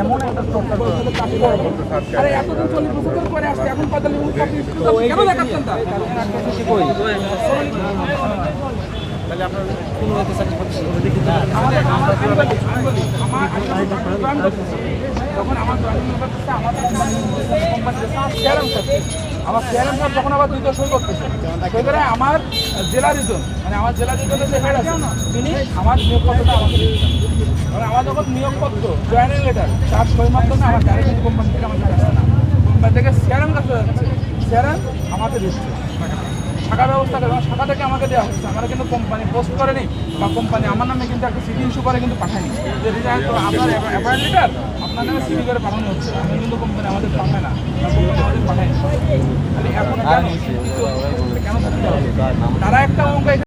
এমন একটা এতদিন 40 বছর পরে আসছে এখন 45 কেন দেখাচ্ছেন তা? তাহলে আপনার কোন হতে চাকরি করতে যখন আমার জয়েনিং করতেছে আমার আমার চেয়ারম্যান সাহেব যখন আবার দ্বিতীয় সই করতেছে সই করে আমার জেলা রিজন মানে আমার জেলা রিজনের যে হেড আছে তিনি আমার নিয়োগপত্রটা আমাকে দিচ্ছেন। মানে আমার যখন নিয়োগপত্র জয়েনিং লেটার তার সই মাধ্যমে আমার ডাইরেক্ট কোম্পানি থেকে আমার কাছে আসছে না, কোম্পানি থেকে চেয়ারম্যান কাছে যাচ্ছে, চেয়ারম্যান আমাকে দিচ্ছে শাখা ব্যবস্থা করে শাখা থেকে আমাকে দেওয়া হচ্ছে। আমরা কিন্তু কোম্পানি পোস্ট করেনি বা কোম্পানি আমার নামে কিন্তু একটা সিটি ইস্যু করে কিন্তু পাঠায়নি যে রিজাইন তো আপনার অ্যাপয়েন্ট লেটার আপনার নামে সিটি করে পাঠানো হচ্ছে, আমি কিন্তু কোম্পানি আমাদের পাঠায় না, কোম্পানি আমাদের পাঠায়নি। এখন কেন থাকতে হবে? তারা একটা অঙ্ক